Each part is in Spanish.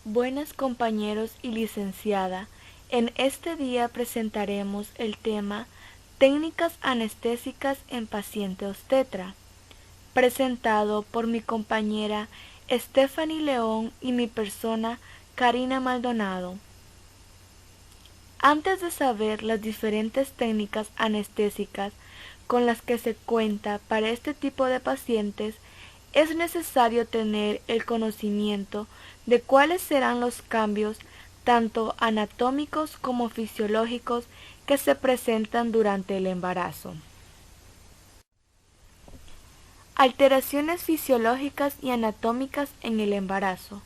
Buenas compañeros y licenciada, en este día presentaremos el tema Técnicas anestésicas en paciente obstetra, presentado por mi compañera Stephanie León y mi persona Karina Maldonado. Antes de saber las diferentes técnicas anestésicas con las que se cuenta para este tipo de pacientes, es necesario tener el conocimiento de cuáles serán los cambios tanto anatómicos como fisiológicos que se presentan durante el embarazo. Alteraciones fisiológicas y anatómicas en el embarazo.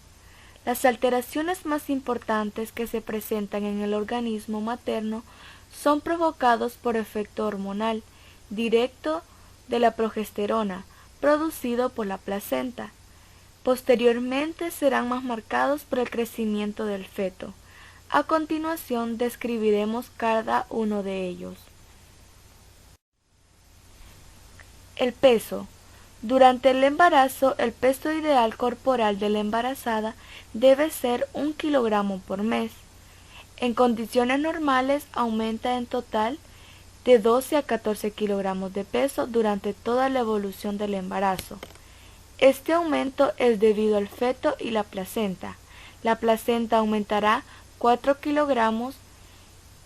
Las alteraciones más importantes que se presentan en el organismo materno son provocados por efecto hormonal directo de la progesterona, producido por la placenta. Posteriormente serán más marcados por el crecimiento del feto. A continuación describiremos cada uno de ellos. El peso. Durante el embarazo, el peso ideal corporal de la embarazada debe ser 1 kilogramo por mes. En condiciones normales aumenta en total de 12 a 14 kilogramos de peso durante toda la evolución del embarazo. Este aumento es debido al feto y la placenta. La placenta aumentará 4 kilogramos,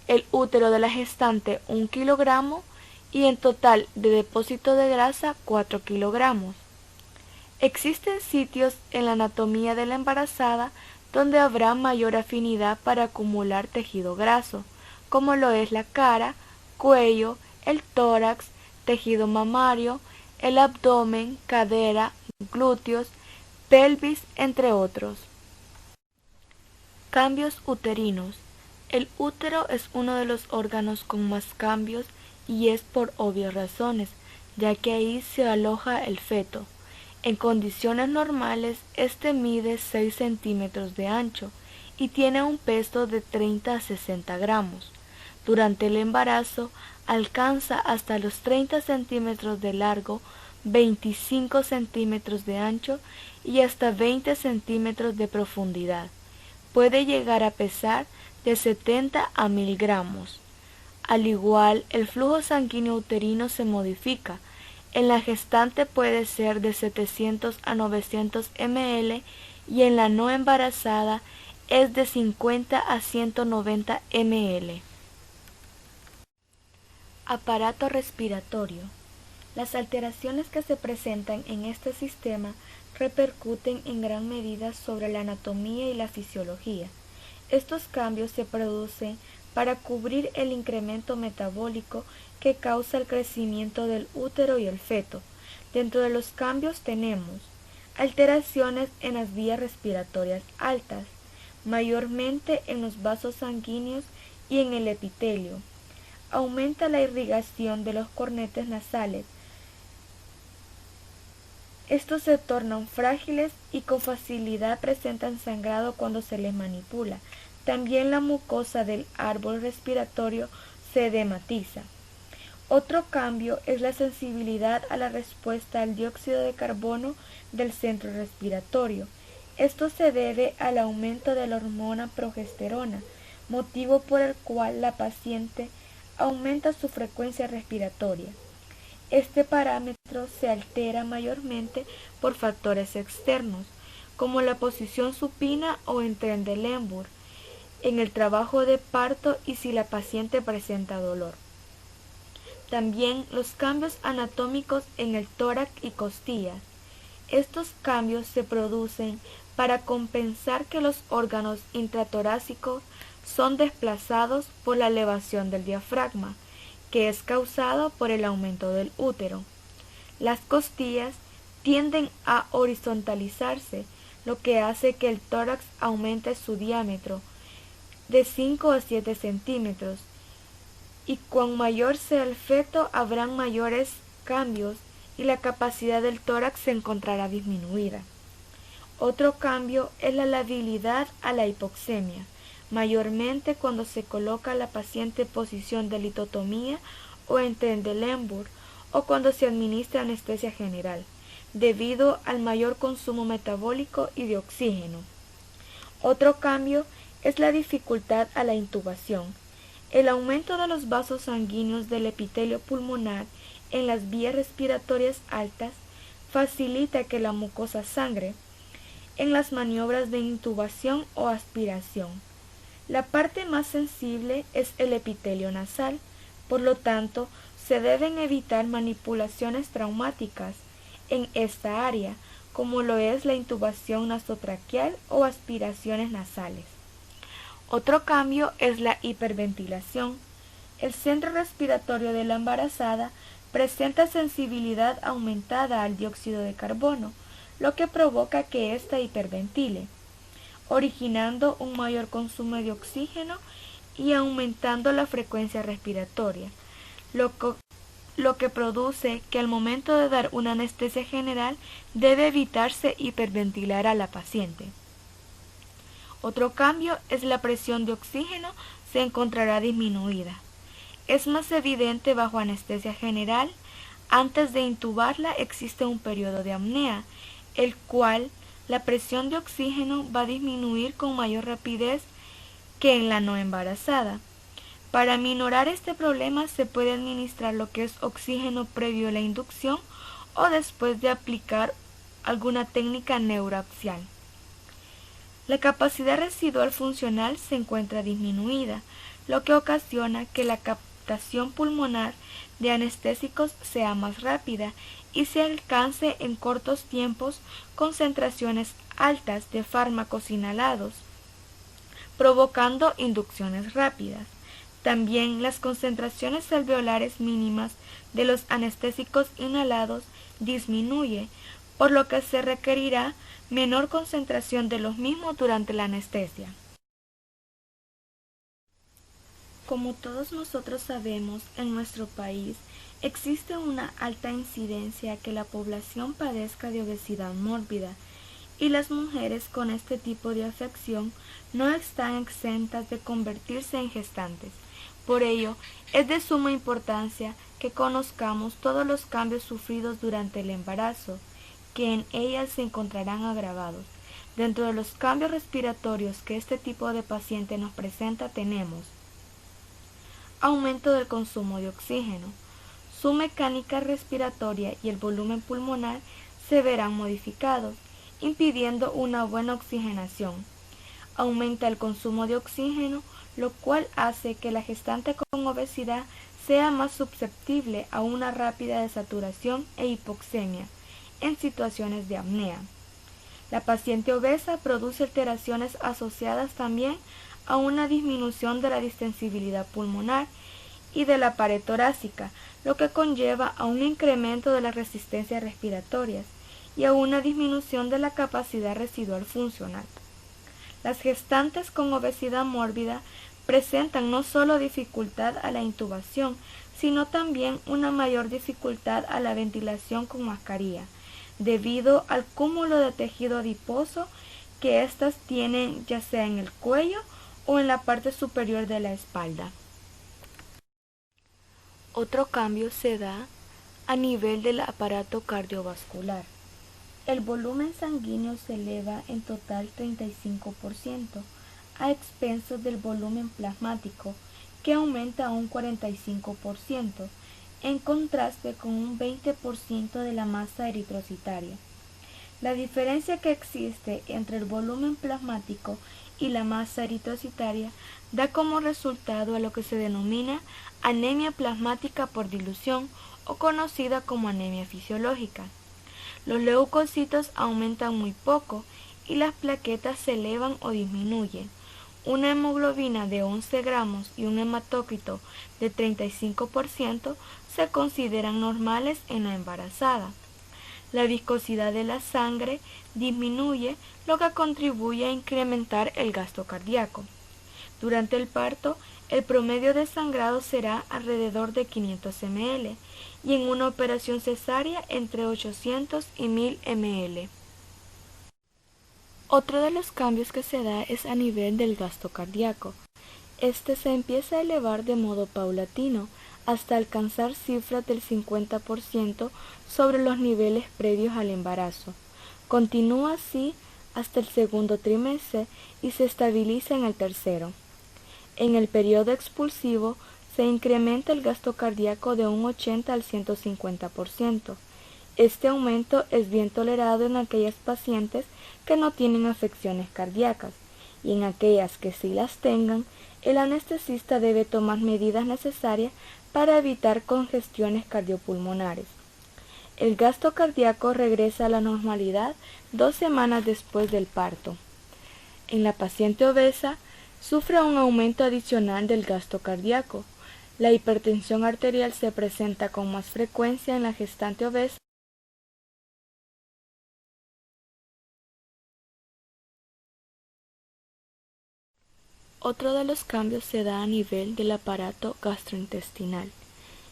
el útero de la gestante 1 kilogramo y en total de depósito de grasa 4 kilogramos. Existen sitios en la anatomía de la embarazada donde habrá mayor afinidad para acumular tejido graso, como lo es la cara, cuello, el tórax, tejido mamario, el abdomen, cadera, glúteos, pelvis, entre otros. Cambios uterinos. El útero es uno de los órganos con más cambios y es por obvias razones, ya que ahí se aloja el feto. En condiciones normales, este mide 6 centímetros de ancho y tiene un peso de 30 a 60 gramos. Durante el embarazo alcanza hasta los 30 centímetros de largo, 25 centímetros de ancho y hasta 20 centímetros de profundidad. Puede llegar a pesar de 70 a 1000 gramos. Al igual, el flujo sanguíneo uterino se modifica. En la gestante puede ser de 700 a 900 ml y en la no embarazada es de 50 a 190 ml. Aparato respiratorio. Las alteraciones que se presentan en este sistema repercuten en gran medida sobre la anatomía y la fisiología. Estos cambios se producen para cubrir el incremento metabólico que causa el crecimiento del útero y el feto. Dentro de los cambios tenemos alteraciones en las vías respiratorias altas, mayormente en los vasos sanguíneos y en el epitelio. Aumenta la irrigación de los cornetes nasales. Estos se tornan frágiles y con facilidad presentan sangrado cuando se les manipula. También la mucosa del árbol respiratorio se edematiza. Otro cambio es la sensibilidad a la respuesta al dióxido de carbono del centro respiratorio. Esto se debe al aumento de la hormona progesterona, motivo por el cual la paciente aumenta su frecuencia respiratoria. Este parámetro se altera mayormente por factores externos, como la posición supina o en Trendelenburg, en el trabajo de parto y si la paciente presenta dolor. También los cambios anatómicos en el tórax y costillas. Estos cambios se producen para compensar que los órganos intratorácicos son desplazados por la elevación del diafragma, que es causado por el aumento del útero. Las costillas tienden a horizontalizarse, lo que hace que el tórax aumente su diámetro de 5 a 7 centímetros, y cuan mayor sea el feto habrán mayores cambios y la capacidad del tórax se encontrará disminuida. Otro cambio es la labilidad a la hipoxemia, mayormente cuando se coloca a la paciente en posición de litotomía o en Trendelenburg o cuando se administra anestesia general, debido al mayor consumo metabólico y de oxígeno. Otro cambio es la dificultad a la intubación. El aumento de los vasos sanguíneos del epitelio pulmonar en las vías respiratorias altas facilita que la mucosa sangre en las maniobras de intubación o aspiración. La parte más sensible es el epitelio nasal, por lo tanto, se deben evitar manipulaciones traumáticas en esta área, como lo es la intubación nasotraqueal o aspiraciones nasales. Otro cambio es la hiperventilación. El centro respiratorio de la embarazada presenta sensibilidad aumentada al dióxido de carbono, lo que provoca que ésta hiperventile, originando un mayor consumo de oxígeno y aumentando la frecuencia respiratoria, lo que produce que al momento de dar una anestesia general debe evitarse hiperventilar a la paciente. Otro cambio es la presión de oxígeno se encontrará disminuida. Es más evidente bajo anestesia general. Antes de intubarla existe un periodo de apnea, el cual la presión de oxígeno va a disminuir con mayor rapidez que en la no embarazada. Para minorar este problema se puede administrar lo que es oxígeno previo a la inducción o después de aplicar alguna técnica neuroaxial. La capacidad residual funcional se encuentra disminuida, lo que ocasiona que la captación pulmonar de anestésicos sea más rápida y se alcance en cortos tiempos concentraciones altas de fármacos inhalados, provocando inducciones rápidas. También las concentraciones alveolares mínimas de los anestésicos inhalados disminuye, por lo que se requerirá menor concentración de los mismos durante la anestesia. Como todos nosotros sabemos, en nuestro país existe una alta incidencia que la población padezca de obesidad mórbida, y las mujeres con este tipo de afección no están exentas de convertirse en gestantes. Por ello, es de suma importancia que conozcamos todos los cambios sufridos durante el embarazo, que en ellas se encontrarán agravados. Dentro de los cambios respiratorios que este tipo de paciente nos presenta tenemos aumento del consumo de oxígeno. Su mecánica respiratoria y el volumen pulmonar se verán modificados, impidiendo una buena oxigenación. Aumenta el consumo de oxígeno, lo cual hace que la gestante con obesidad sea más susceptible a una rápida desaturación e hipoxemia en situaciones de apnea. La paciente obesa produce alteraciones asociadas también a una disminución de la distensibilidad pulmonar y de la pared torácica, lo que conlleva a un incremento de las resistencias respiratorias y a una disminución de la capacidad residual funcional. Las gestantes con obesidad mórbida presentan no solo dificultad a la intubación, sino también una mayor dificultad a la ventilación con mascarilla, debido al cúmulo de tejido adiposo que éstas tienen ya sea en el cuello o en la parte superior de la espalda. Otro cambio se da a nivel del aparato cardiovascular. El volumen sanguíneo se eleva en total 35%, a expensas del volumen plasmático, que aumenta a un 45%, en contraste con un 20% de la masa eritrocitaria. La diferencia que existe entre el volumen plasmático y la masa eritrocitaria da como resultado a lo que se denomina anemia plasmática por dilución o conocida como anemia fisiológica. Los leucocitos aumentan muy poco y las plaquetas se elevan o disminuyen. Una hemoglobina de 11 gramos y un hematócrito de 35% se consideran normales en la embarazada. La viscosidad de la sangre disminuye, lo que contribuye a incrementar el gasto cardíaco. Durante el parto, el promedio de sangrado será alrededor de 500 ml y en una operación cesárea entre 800 y 1000 ml. Otro de los cambios que se da es a nivel del gasto cardíaco. Este se empieza a elevar de modo paulatino hasta alcanzar cifras del 50% sobre los niveles previos al embarazo. Continúa así hasta el segundo trimestre y se estabiliza en el tercero. En el periodo expulsivo se incrementa el gasto cardíaco de un 80 al 150%. Este aumento es bien tolerado en aquellas pacientes que no tienen afecciones cardíacas, y en aquellas que sí las tengan, el anestesista debe tomar medidas necesarias para evitar congestiones cardiopulmonares. El gasto cardíaco regresa a la normalidad 2 semanas después del parto. En la paciente obesa, sufre un aumento adicional del gasto cardíaco. La hipertensión arterial se presenta con más frecuencia en la gestante obesa. Otro de los cambios se da a nivel del aparato gastrointestinal.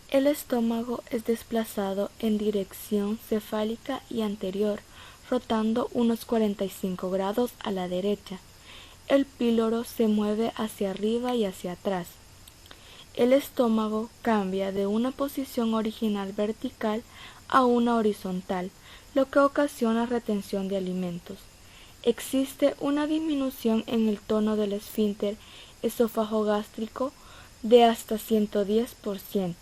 El estómago es desplazado en dirección cefálica y anterior, rotando unos 45 grados a la derecha. El píloro se mueve hacia arriba y hacia atrás. El estómago cambia de una posición original vertical a una horizontal, lo que ocasiona retención de alimentos. Existe una disminución en el tono del esfínter esofagogástrico de hasta 110%.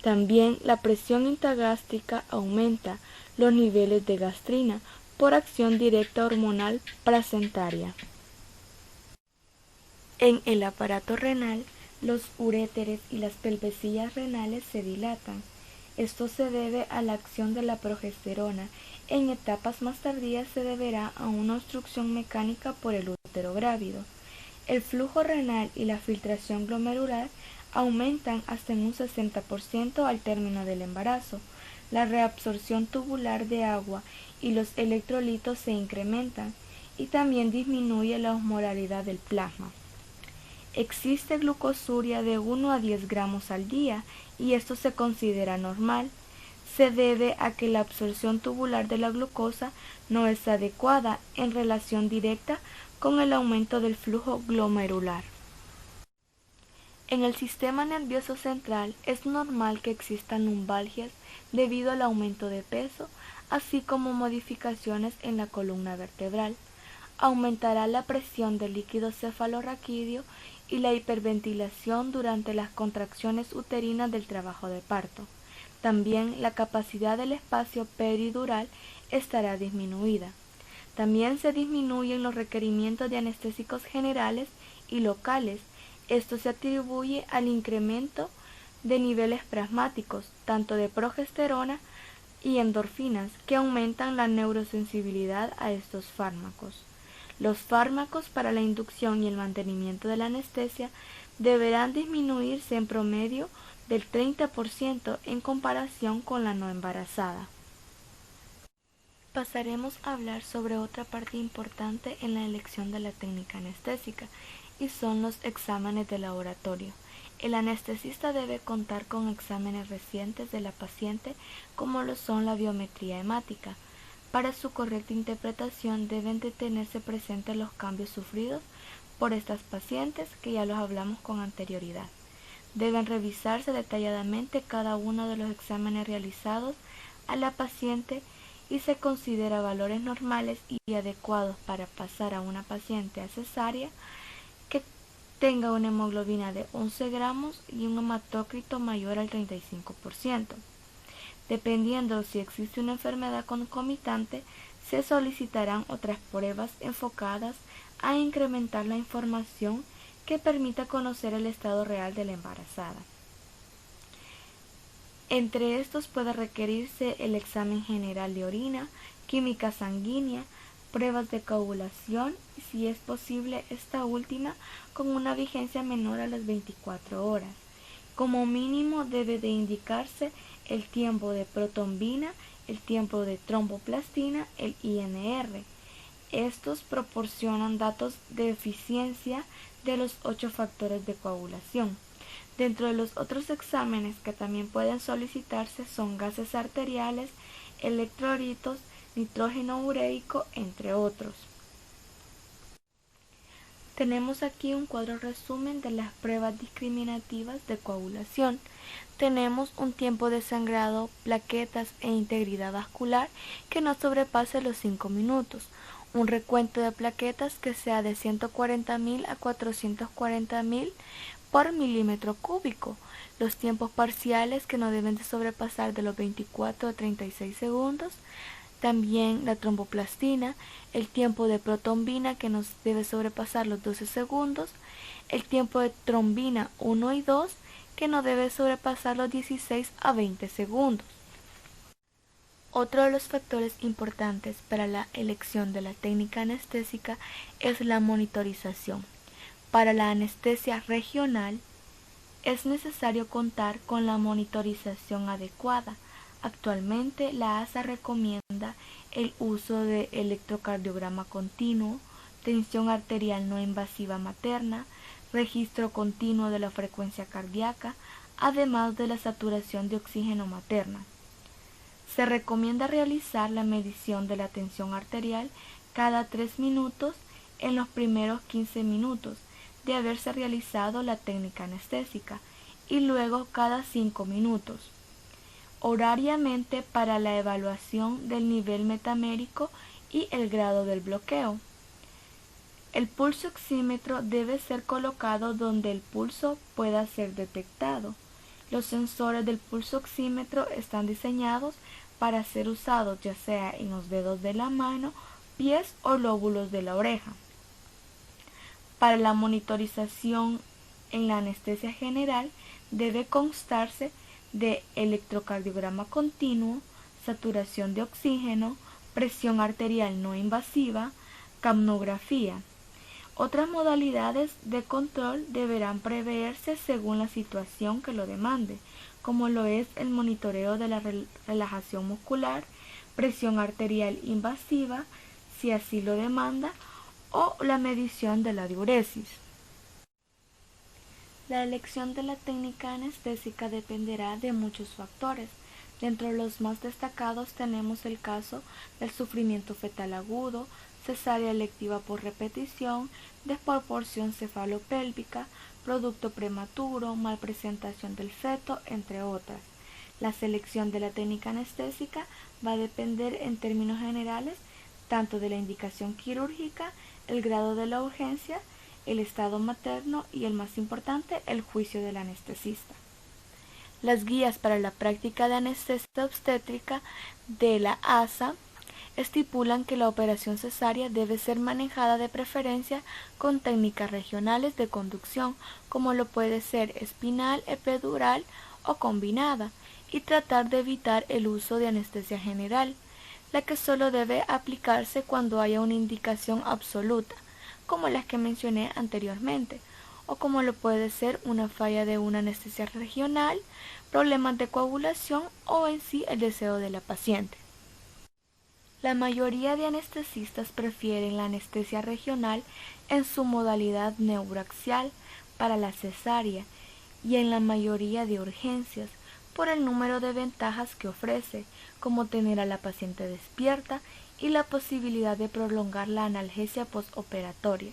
También la presión intragástrica aumenta los niveles de gastrina por acción directa hormonal placentaria. En el aparato renal, los uréteres y las pelvecillas renales se dilatan. Esto se debe a la acción de la progesterona. En etapas más tardías se deberá a una obstrucción mecánica por el útero grávido. El flujo renal y la filtración glomerular aumentan hasta en un 60% al término del embarazo. La reabsorción tubular de agua y los electrolitos se incrementan y también disminuye la osmolaridad del plasma. Existe glucosuria de 1 a 10 gramos al día y esto se considera normal. Se debe a que la absorción tubular de la glucosa no es adecuada en relación directa con el aumento del flujo glomerular. En el sistema nervioso central es normal que existan lumbalgias debido al aumento de peso, así como modificaciones en la columna vertebral. Aumentará la presión del líquido cefalorraquídeo y la hiperventilación durante las contracciones uterinas del trabajo de parto. También la capacidad del espacio peridural estará disminuida. También se disminuyen los requerimientos de anestésicos generales y locales. Esto se atribuye al incremento de niveles plasmáticos, tanto de progesterona y endorfinas, que aumentan la neurosensibilidad a estos fármacos. Los fármacos para la inducción y el mantenimiento de la anestesia deberán disminuirse en promedio del 30% en comparación con la no embarazada. Pasaremos a hablar sobre otra parte importante en la elección de la técnica anestésica, y son los exámenes de laboratorio. El anestesista debe contar con exámenes recientes de la paciente, como lo son la biometría hemática. Para su correcta interpretación deben de tenerse presentes los cambios sufridos por estas pacientes, que ya los hablamos con anterioridad. Deben revisarse detalladamente cada uno de los exámenes realizados a la paciente y se considera valores normales y adecuados para pasar a una paciente a cesárea, que tenga una hemoglobina de 11 gramos y un hematócrito mayor al 35%. Dependiendo si existe una enfermedad concomitante, se solicitarán otras pruebas enfocadas a incrementar la información que permita conocer el estado real de la embarazada. Entre estos puede requerirse el examen general de orina, química sanguínea, pruebas de coagulación y, si es posible, esta última con una vigencia menor a las 24 horas. Como mínimo debe de indicarse el tiempo de protrombina, el tiempo de tromboplastina, el INR. Estos proporcionan datos de eficiencia de los 8 factores de coagulación. Dentro de los otros exámenes que también pueden solicitarse son gases arteriales, electrolitos, nitrógeno ureico, entre otros. Tenemos aquí un cuadro resumen de las pruebas discriminativas de coagulación. Tenemos un tiempo de sangrado, plaquetas e integridad vascular que no sobrepase los 5 minutos, un recuento de plaquetas que sea de 140.000 a 440.000 por milímetro cúbico, los tiempos parciales que no deben de sobrepasar de los 24 a 36 segundos, también la tromboplastina, el tiempo de protombina que no debe sobrepasar los 12 segundos, el tiempo de trombina 1 y 2 que no debe sobrepasar los 16 a 20 segundos. Otro de los factores importantes para la elección de la técnica anestésica es la monitorización. Para la anestesia regional es necesario contar con la monitorización adecuada. Actualmente la ASA recomienda el uso de electrocardiograma continuo, tensión arterial no invasiva materna, registro continuo de la frecuencia cardíaca, además de la saturación de oxígeno materna. Se recomienda realizar la medición de la tensión arterial cada 3 minutos en los primeros 15 minutos de haberse realizado la técnica anestésica y luego cada 5 minutos. Horariamente para la evaluación del nivel metamérico y el grado del bloqueo. El pulso oxímetro debe ser colocado donde el pulso pueda ser detectado. Los sensores del pulso oxímetro están diseñados para ser usados ya sea en los dedos de la mano, pies o lóbulos de la oreja. Para la monitorización en la anestesia general debe constarse de electrocardiograma continuo, saturación de oxígeno, presión arterial no invasiva, capnografía. Otras modalidades de control deberán preverse según la situación que lo demande, como lo es el monitoreo de la relajación muscular, presión arterial invasiva, si así lo demanda, o la medición de la diuresis. La elección de la técnica anestésica dependerá de muchos factores. Dentro de los más destacados tenemos el caso del sufrimiento fetal agudo, cesárea electiva por repetición, desproporción cefalopélvica, producto prematuro, malpresentación del feto, entre otras. La selección de la técnica anestésica va a depender en términos generales tanto de la indicación quirúrgica, el grado de la urgencia, el estado materno y, el más importante, el juicio del anestesista. Las guías para la práctica de anestesia obstétrica de la ASA estipulan que la operación cesárea debe ser manejada de preferencia con técnicas regionales de conducción, como lo puede ser espinal, epidural o combinada, y tratar de evitar el uso de anestesia general, la que solo debe aplicarse cuando haya una indicación absoluta, como las que mencioné anteriormente, o como lo puede ser una falla de una anestesia regional, problemas de coagulación o en sí el deseo de la paciente. La mayoría de anestesistas prefieren la anestesia regional en su modalidad neuroaxial para la cesárea y en la mayoría de urgencias por el número de ventajas que ofrece, como tener a la paciente despierta y la posibilidad de prolongar la analgesia postoperatoria,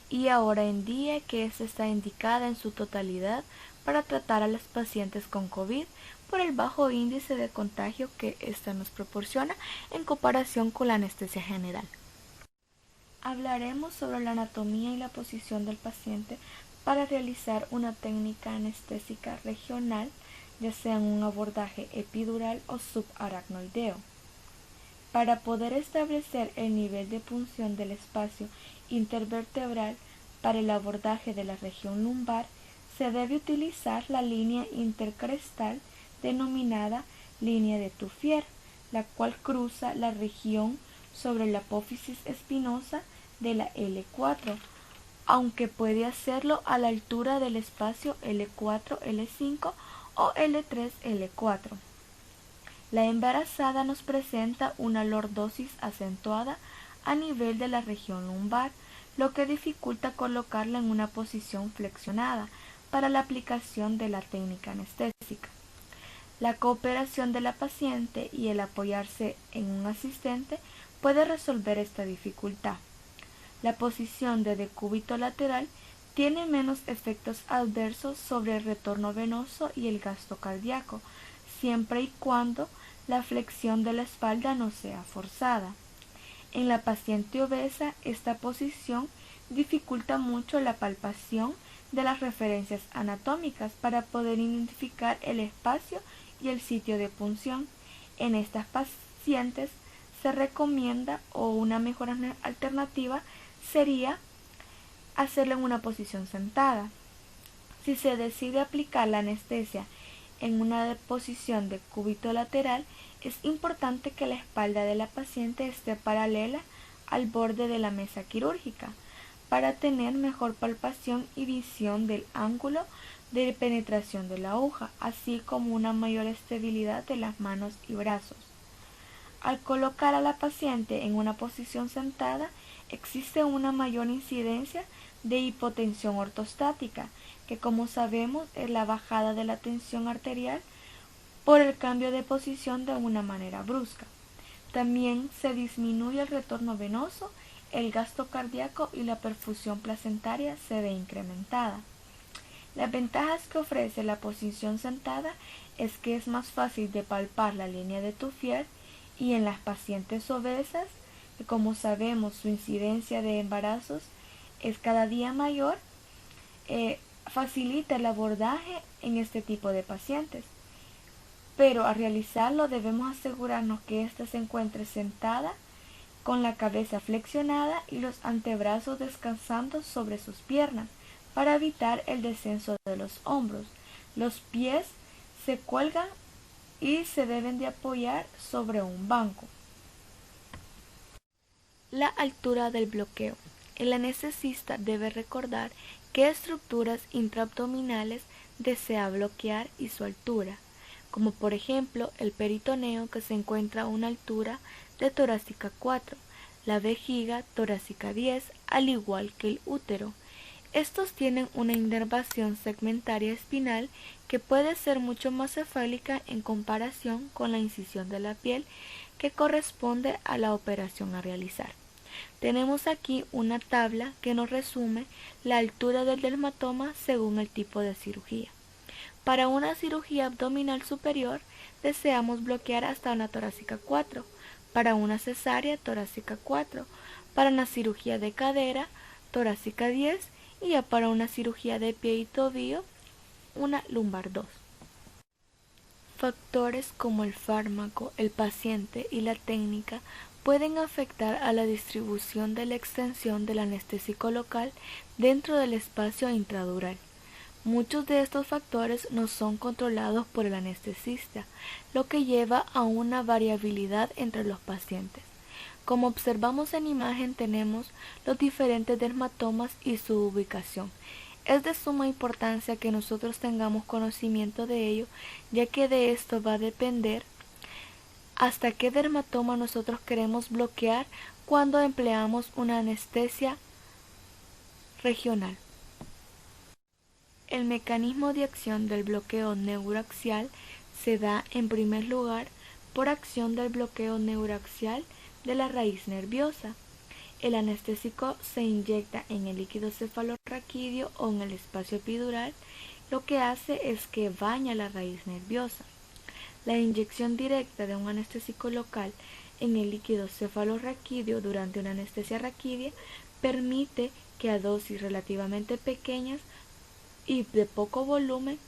y ahora en día que esta está indicada en su totalidad para tratar a las pacientes con COVID por el bajo índice de contagio que ésta nos proporciona en comparación con la anestesia general. Hablaremos sobre la anatomía y la posición del paciente para realizar una técnica anestésica regional, ya sea en un abordaje epidural o subaracnoideo. Para poder establecer el nivel de punción del espacio intervertebral para el abordaje de la región lumbar, se debe utilizar la línea intercrestal denominada línea de Tuffier, la cual cruza la región sobre la apófisis espinosa de la L4, aunque puede hacerlo a la altura del espacio L4-L5 o L3-L4. La embarazada nos presenta una lordosis acentuada a nivel de la región lumbar, lo que dificulta colocarla en una posición flexionada para la aplicación de la técnica anestésica. La cooperación de la paciente y el apoyarse en un asistente puede resolver esta dificultad. La posición de decúbito lateral tiene menos efectos adversos sobre el retorno venoso y el gasto cardíaco, siempre y cuando la flexión de la espalda no sea forzada. En la paciente obesa, esta posición dificulta mucho la palpación de las referencias anatómicas para poder identificar el espacio y el sitio de punción. En estas pacientes se recomienda, o una mejor alternativa sería hacerlo en una posición sentada. Si se decide aplicar la anestesia en una posición de cúbito lateral, es importante que la espalda de la paciente esté paralela al borde de la mesa quirúrgica para tener mejor palpación y visión del ángulo de penetración de la aguja, así como una mayor estabilidad de las manos y brazos. Al colocar a la paciente en una posición sentada, existe una mayor incidencia de hipotensión ortostática, que como sabemos es la bajada de la tensión arterial por el cambio de posición de una manera brusca. También se disminuye el retorno venoso, el gasto cardíaco y la perfusión placentaria se ve incrementada. Las ventajas que ofrece la posición sentada es que es más fácil de palpar la línea de Tuffier, y en las pacientes obesas, que como sabemos su incidencia de embarazos es cada día mayor, facilita el abordaje en este tipo de pacientes. Pero al realizarlo debemos asegurarnos que ésta se encuentre sentada con la cabeza flexionada y los antebrazos descansando sobre sus piernas para evitar el descenso de los hombros. Los pies se cuelgan y se deben de apoyar sobre un banco. La altura del bloqueo. El anestesista debe recordar qué estructuras intraabdominales desea bloquear y su altura, como por ejemplo el peritoneo, que se encuentra a una altura de torácica 4, la vejiga torácica 10, al igual que el útero. Estos tienen una inervación segmentaria espinal que puede ser mucho más cefálica en comparación con la incisión de la piel que corresponde a la operación a realizar. Tenemos aquí una tabla que nos resume la altura del dermatoma según el tipo de cirugía. Para una cirugía abdominal superior deseamos bloquear hasta una torácica 4, para una cesárea torácica 4, para una cirugía de cadera torácica 10 y ya para una cirugía de pie y tobillo una lumbar 2. Factores como el fármaco, el paciente y la técnica pueden afectar a la distribución de la extensión del anestésico local dentro del espacio intradural. Muchos de estos factores no son controlados por el anestesista, lo que lleva a una variabilidad entre los pacientes. Como observamos en imagen, tenemos los diferentes dermatomas y su ubicación. Es de suma importancia que nosotros tengamos conocimiento de ello, ya que de esto va a depender hasta qué dermatoma nosotros queremos bloquear cuando empleamos una anestesia regional. El mecanismo de acción del bloqueo neuroaxial se da en primer lugar por acción del bloqueo neuroaxial de la raíz nerviosa. El anestésico se inyecta en el líquido cefalorraquídeo o en el espacio epidural. Lo que hace es que baña la raíz nerviosa. La inyección directa de un anestésico local en el líquido cefalorraquídeo durante una anestesia raquídea permite que a dosis relativamente pequeñas y de poco volumen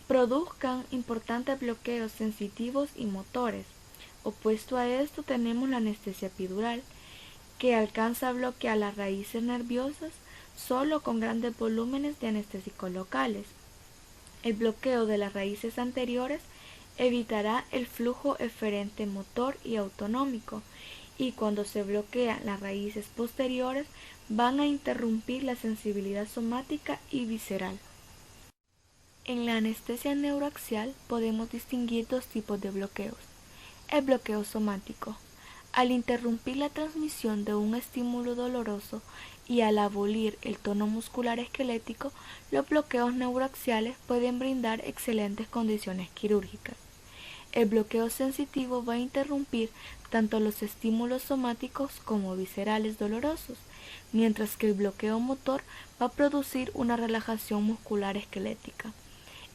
produzcan importantes bloqueos sensitivos y motores. Opuesto a esto tenemos la anestesia epidural, que alcanza a bloquear las raíces nerviosas solo con grandes volúmenes de anestésicos locales. El bloqueo de las raíces anteriores evitará el flujo eferente motor y autonómico, y cuando se bloquean las raíces posteriores van a interrumpir la sensibilidad somática y visceral. En la anestesia neuroaxial podemos distinguir dos tipos de bloqueos. El bloqueo somático. Al interrumpir la transmisión de un estímulo doloroso y al abolir el tono muscular esquelético, los bloqueos neuroaxiales pueden brindar excelentes condiciones quirúrgicas. El bloqueo sensitivo va a interrumpir tanto los estímulos somáticos como viscerales dolorosos, mientras que el bloqueo motor va a producir una relajación muscular esquelética.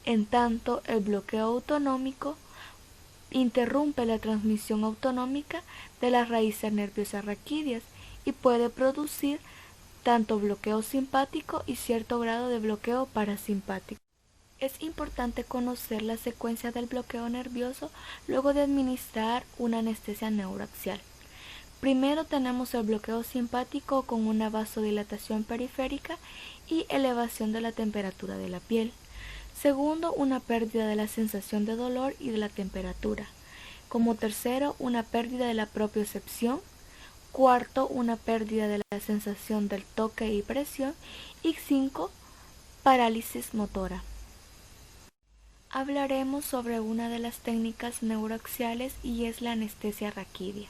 En tanto, el bloqueo autonómico interrumpe la transmisión autonómica de las raíces nerviosas raquídeas y puede producir tanto bloqueo simpático y cierto grado de bloqueo parasimpático. Es importante conocer la secuencia del bloqueo nervioso luego de administrar una anestesia neuroaxial. Primero tenemos el bloqueo simpático con una vasodilatación periférica y elevación de la temperatura de la piel. Segundo, una pérdida de la sensación de dolor y de la temperatura. Como tercero, una pérdida de la propiocepción. Cuarto, una pérdida de la sensación del toque y presión. Y 5, parálisis motora. Hablaremos sobre una de las técnicas neuroaxiales y es la anestesia raquídea.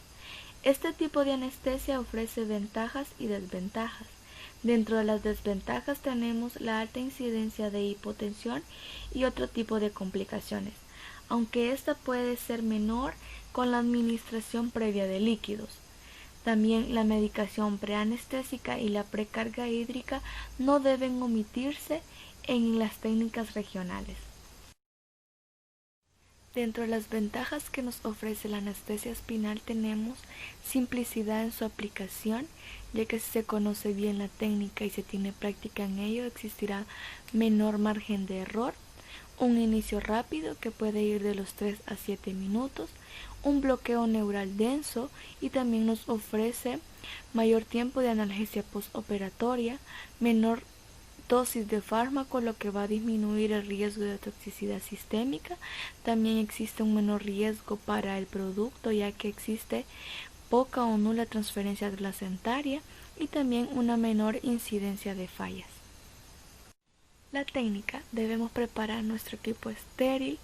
Este tipo de anestesia ofrece ventajas y desventajas. Dentro de las desventajas tenemos la alta incidencia de hipotensión y otro tipo de complicaciones, aunque esta puede ser menor con la administración previa de líquidos. También la medicación preanestésica y la precarga hídrica no deben omitirse en las técnicas regionales. Dentro de las ventajas que nos ofrece la anestesia espinal tenemos simplicidad en su aplicación, ya que si se conoce bien la técnica y se tiene práctica en ello, existirá menor margen de error, un inicio rápido que puede ir de los 3 a 7 minutos, un bloqueo neural denso y también nos ofrece mayor tiempo de analgesia postoperatoria, menor dosis de fármaco, lo que va a disminuir el riesgo de toxicidad sistémica. También existe un menor riesgo para el producto, ya que existe poca o nula transferencia placentaria y también una menor incidencia de fallas. La técnica: debemos preparar nuestro equipo estéril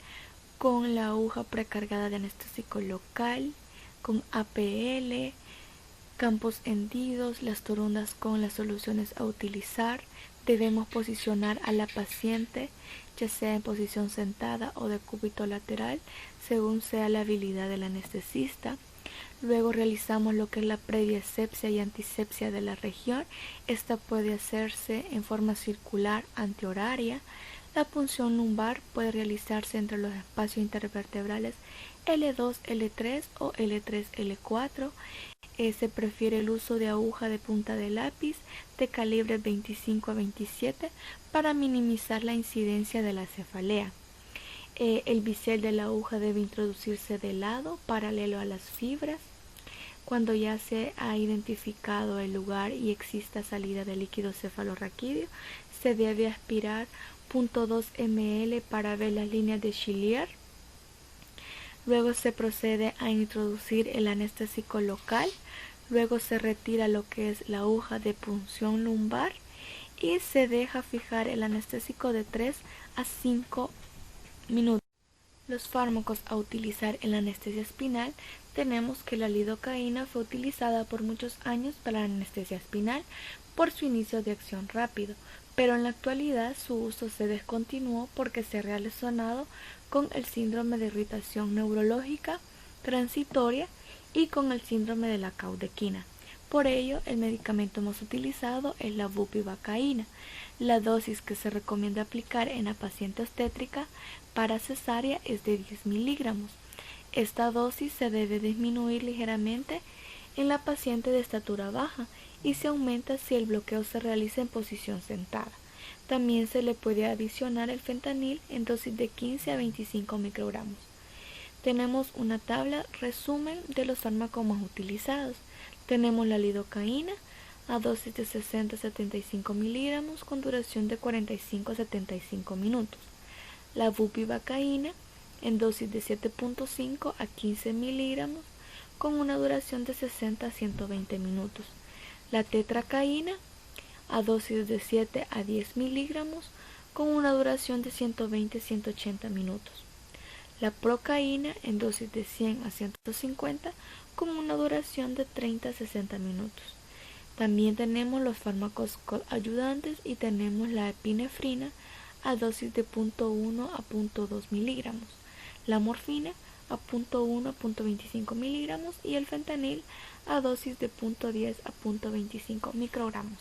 con la aguja precargada de anestésico local, con APL, campos hendidos, las torundas con las soluciones a utilizar. Debemos posicionar a la paciente, ya sea en posición sentada o de cúbito lateral, según sea la habilidad del anestesista. Luego realizamos lo que es la previa asepsia y antisepsia de la región. Esta puede hacerse en forma circular antihoraria. La punción lumbar puede realizarse entre los espacios intervertebrales L2, L3 o L3, L4. Se prefiere el uso de aguja de punta de lápiz de calibre 25 a 27 para minimizar la incidencia de la cefalea. El bisel de la aguja debe introducirse de lado, paralelo a las fibras. Cuando ya se ha identificado el lugar y exista salida de líquido cefalorraquídeo, se debe aspirar 0.2 ml para ver las líneas de Schiller. Luego se procede a introducir el anestésico local. Luego se retira lo que es la aguja de punción lumbar y se deja fijar el anestésico de 3 a 5 minutos. Los fármacos a utilizar en la anestesia espinal: tenemos que la lidocaína fue utilizada por muchos años para la anestesia espinal por su inicio de acción rápido, pero en la actualidad su uso se descontinuó porque se ha relacionado con el síndrome de irritación neurológica transitoria y con el síndrome de la caudequina. Por ello, el medicamento más utilizado es la bupivacaína. La dosis que se recomienda aplicar en la paciente obstétrica para cesárea es de 10 miligramos. Esta dosis se debe disminuir ligeramente en la paciente de estatura baja y se aumenta si el bloqueo se realiza en posición sentada. También se le puede adicionar el fentanil en dosis de 15 a 25 microgramos. Tenemos una tabla resumen de los fármacos más utilizados. Tenemos la lidocaína a dosis de 60 a 75 miligramos con duración de 45 a 75 minutos. La bupivacaína en dosis de 7.5 a 15 miligramos con una duración de 60 a 120 minutos. La tetracaína a dosis de 7 a 10 miligramos con una duración de 120 a 180 minutos. La procaína en dosis de 100 a 150 con una duración de 30 a 60 minutos. También tenemos los fármacos coayudantes y tenemos la epinefrina a dosis de 0.1 a 0.2 miligramos, la morfina a 0.1 a 0.25 miligramos y el fentanil a dosis de 0.10 a 0.25 microgramos.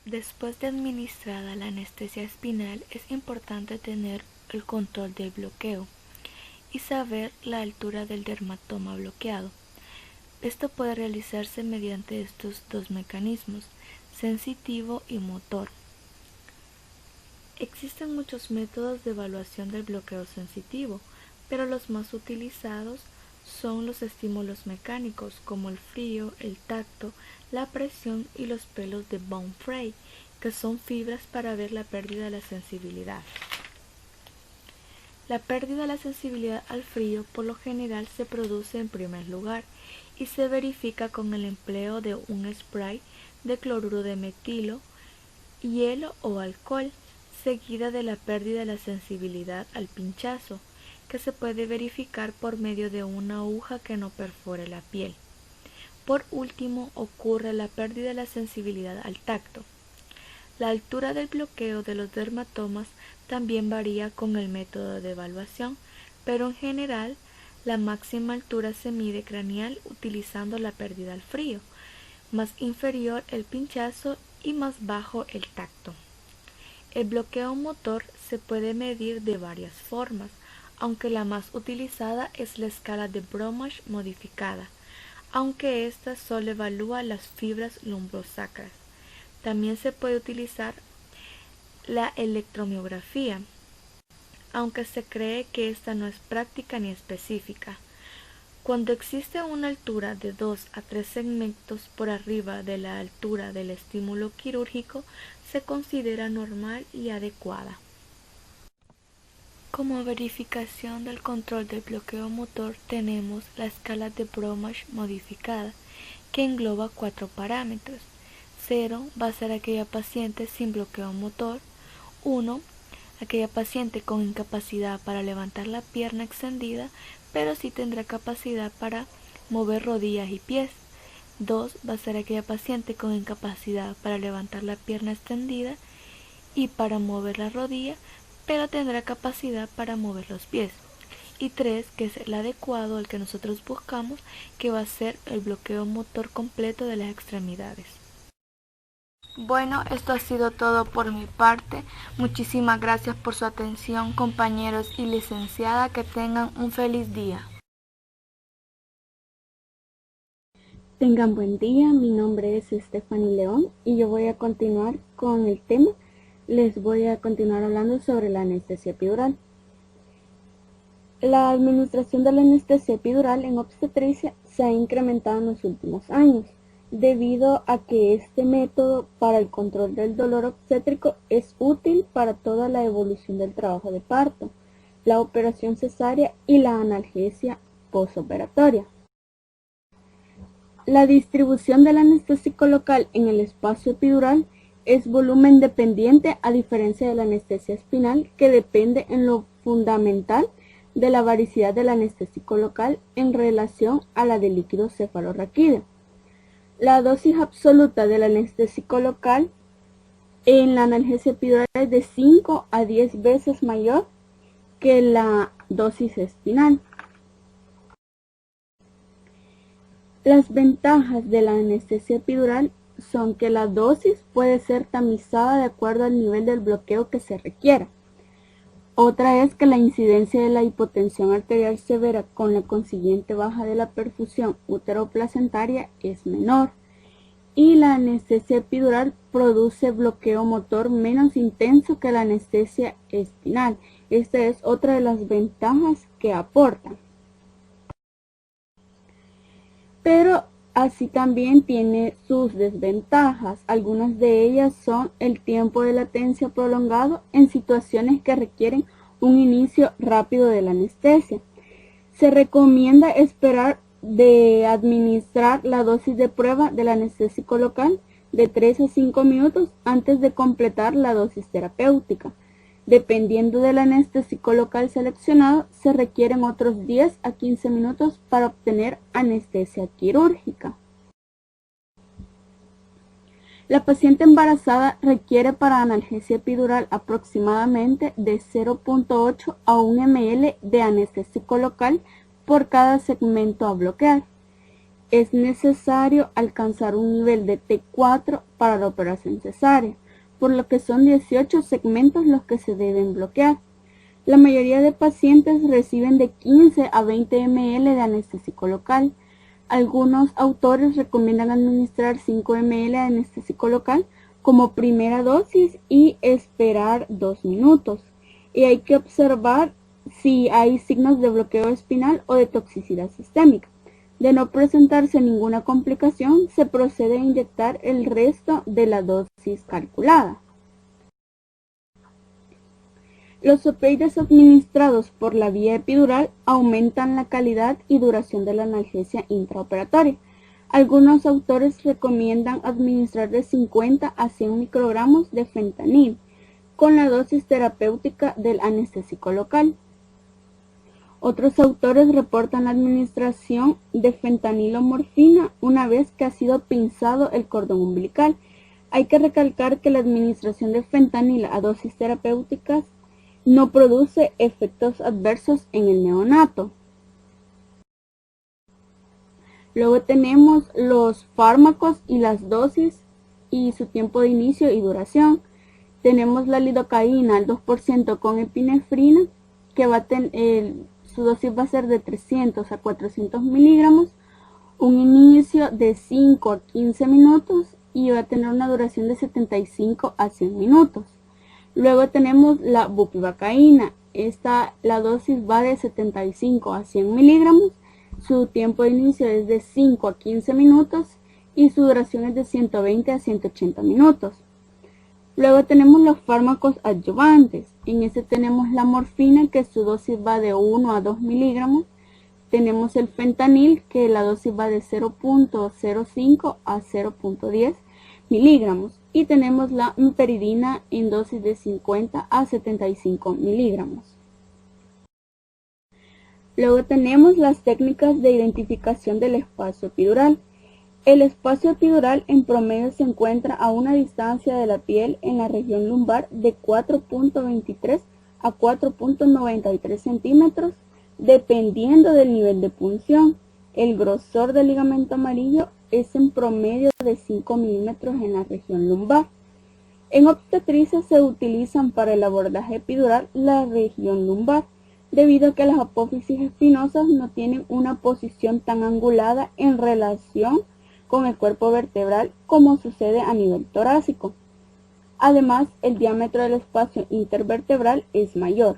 Después de administrada la anestesia espinal, es importante tener el control del bloqueo y saber la altura del dermatoma bloqueado. Esto puede realizarse mediante estos dos mecanismos, sensitivo y motor. Existen muchos métodos de evaluación del bloqueo sensitivo, pero los más utilizados son los estímulos mecánicos como el frío, el tacto, la presión y los pelos de bone fray, que son fibras para ver la pérdida de la sensibilidad. La pérdida de la sensibilidad al frío por lo general se produce en primer lugar y se verifica con el empleo de un spray de cloruro de metilo, hielo o alcohol, seguida de la pérdida de la sensibilidad al pinchazo, que se puede verificar por medio de una aguja que no perfore la piel. Por último, ocurre la pérdida de la sensibilidad al tacto. La altura del bloqueo de los dermatomas también varía con el método de evaluación, pero en general la máxima altura se mide craneal utilizando la pérdida al frío, más inferior el pinchazo y más bajo el tacto. El bloqueo motor se puede medir de varias formas, aunque la más utilizada es la escala de Bromage modificada, aunque ésta solo evalúa las fibras lumbrosacras. También se puede utilizar la electromiografía, aunque se cree que esta no es práctica ni específica. Cuando existe una altura de 2 a 3 segmentos por arriba de la altura del estímulo quirúrgico, se considera normal y adecuada. Como verificación del control del bloqueo motor tenemos la escala de Bromage modificada, que engloba 4 parámetros. 0 va a ser aquella paciente sin bloqueo motor. 1, aquella paciente con incapacidad para levantar la pierna extendida, pero sí tendrá capacidad para mover rodillas y pies. 2 va a ser aquella paciente con incapacidad para levantar la pierna extendida y para mover la rodilla, pero tendrá capacidad para mover los pies. Y 3, que es el adecuado, el que nosotros buscamos, que va a ser el bloqueo motor completo de las extremidades. Bueno, esto ha sido todo por mi parte. Muchísimas gracias por su atención, compañeros y licenciada. Que tengan un feliz día. Tengan buen día, mi nombre es Stephanie León y yo voy a continuar con el tema. Les voy a continuar hablando sobre la anestesia epidural. La administración de la anestesia epidural en obstetricia se ha incrementado en los últimos años, debido a que este método para el control del dolor obstétrico es útil para toda la evolución del trabajo de parto, la operación cesárea y la analgesia postoperatoria. La distribución del anestésico local en el espacio epidural es volumen dependiente, a diferencia de la anestesia espinal, que depende en lo fundamental de la varicidad del anestésico local en relación a la del líquido cefalorraquídeo. La dosis absoluta del anestésico local en la analgesia epidural es de 5 a 10 veces mayor que la dosis espinal. Las ventajas de la anestesia epidural son que la dosis puede ser tamizada de acuerdo al nivel del bloqueo que se requiera. Otra es que la incidencia de la hipotensión arterial severa con la consiguiente baja de la perfusión útero-placentaria es menor. Y la anestesia epidural produce bloqueo motor menos intenso que la anestesia espinal. Esta es otra de las ventajas que aporta. Pero así también tiene sus desventajas. Algunas de ellas son el tiempo de latencia prolongado en situaciones que requieren un inicio rápido de la anestesia. Se recomienda esperar de administrar la dosis de prueba del anestésico local de 3 a 5 minutos antes de completar la dosis terapéutica. Dependiendo del anestésico local seleccionado, se requieren otros 10 a 15 minutos para obtener anestesia quirúrgica. La paciente embarazada requiere para analgesia epidural aproximadamente de 0.8 a 1 ml de anestésico local por cada segmento a bloquear. Es necesario alcanzar un nivel de T4 para la operación cesárea, por lo que son 18 segmentos los que se deben bloquear. La mayoría de pacientes reciben de 15 a 20 ml de anestésico local. Algunos autores recomiendan administrar 5 ml de anestésico local como primera dosis y esperar 2 minutos. Y hay que observar si hay signos de bloqueo espinal o de toxicidad sistémica. De no presentarse ninguna complicación, se procede a inyectar el resto de la dosis calculada. Los opioides administrados por la vía epidural aumentan la calidad y duración de la analgesia intraoperatoria. Algunos autores recomiendan administrar de 50 a 100 microgramos de fentanil con la dosis terapéutica del anestésico local. Otros autores reportan la administración de fentanilo morfina una vez que ha sido pinzado el cordón umbilical. Hay que recalcar que la administración de fentanilo a dosis terapéuticas no produce efectos adversos en el neonato. Luego tenemos los fármacos y las dosis y su tiempo de inicio y duración. Tenemos la lidocaína al 2% con epinefrina, que su dosis va a ser de 300 a 400 miligramos, un inicio de 5 a 15 minutos y va a tener una duración de 75 a 100 minutos. Luego tenemos la bupivacaína. La dosis va de 75 a 100 miligramos. Su tiempo de inicio es de 5 a 15 minutos y su duración es de 120 a 180 minutos. Luego tenemos los fármacos adyuvantes. En este tenemos la morfina, que su dosis va de 1 a 2 miligramos. Tenemos el fentanil, que la dosis va de 0.05 a 0.10 miligramos. Y tenemos la meperidina en dosis de 50 a 75 miligramos. Luego tenemos las técnicas de identificación del espacio epidural. El espacio epidural en promedio se encuentra a una distancia de la piel en la región lumbar de 4.23 a 4.93 centímetros, dependiendo del nivel de punción. El grosor del ligamento amarillo es en promedio de 5 milímetros en la región lumbar. En obstetricia se utilizan para el abordaje epidural la región lumbar, debido a que las apófisis espinosas no tienen una posición tan angulada en relación con el cuerpo vertebral como sucede a nivel torácico. Además, el diámetro del espacio intervertebral es mayor.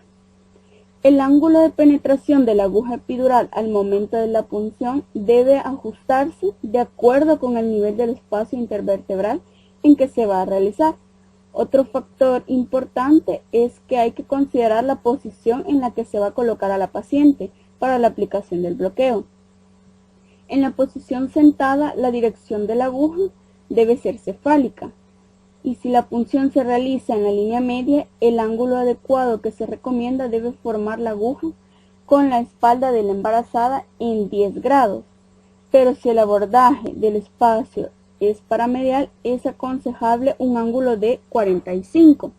El ángulo de penetración de la aguja epidural al momento de la punción debe ajustarse de acuerdo con el nivel del espacio intervertebral en que se va a realizar. Otro factor importante es que hay que considerar la posición en la que se va a colocar a la paciente para la aplicación del bloqueo. En la posición sentada, la dirección de la aguja debe ser cefálica. Y si la punción se realiza en la línea media, el ángulo adecuado que se recomienda debe formar la aguja con la espalda de la embarazada en 10 grados. Pero si el abordaje del espacio es paramedial, es aconsejable un ángulo de 45.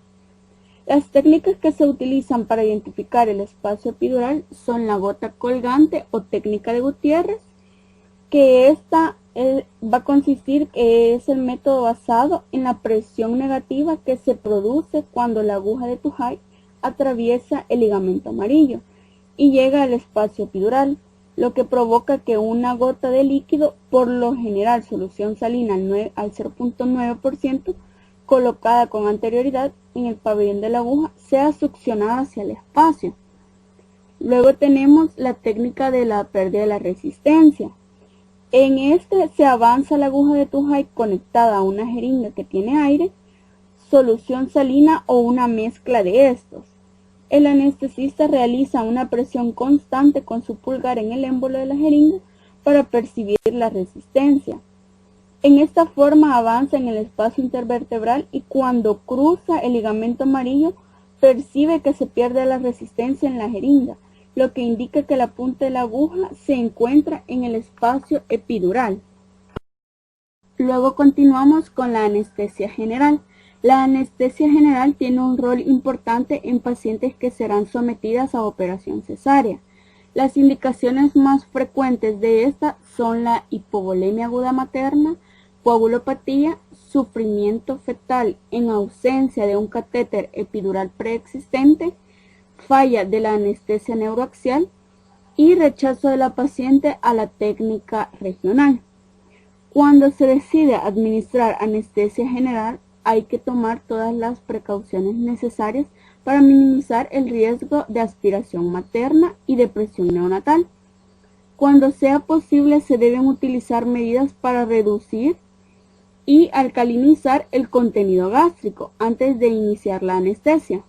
Las técnicas que se utilizan para identificar el espacio epidural son la gota colgante o técnica de Gutiérrez, que va a consistir que es el método basado en la presión negativa que se produce cuando la aguja de Tuhai atraviesa el ligamento amarillo y llega al espacio epidural, lo que provoca que una gota de líquido, por lo general solución salina al 0.9%, colocada con anterioridad en el pabellón de la aguja, sea succionada hacia el espacio. Luego tenemos la técnica de la pérdida de la resistencia. En este se avanza la aguja de Tuhai conectada a una jeringa que tiene aire, solución salina o una mezcla de estos. El anestesista realiza una presión constante con su pulgar en el émbolo de la jeringa para percibir la resistencia. En esta forma avanza en el espacio intervertebral y cuando cruza el ligamento amarillo percibe que se pierde la resistencia en la jeringa, lo que indica que la punta de la aguja se encuentra en el espacio epidural. Luego continuamos con la anestesia general. La anestesia general tiene un rol importante en pacientes que serán sometidas a operación cesárea. Las indicaciones más frecuentes de esta son la hipovolemia aguda materna, coagulopatía, sufrimiento fetal en ausencia de un catéter epidural preexistente, falla de la anestesia neuroaxial y rechazo de la paciente a la técnica regional. Cuando se decide administrar anestesia general, hay que tomar todas las precauciones necesarias para minimizar el riesgo de aspiración materna y depresión neonatal. Cuando sea posible, se deben utilizar medidas para reducir y alcalinizar el contenido gástrico antes de iniciar la anestesia,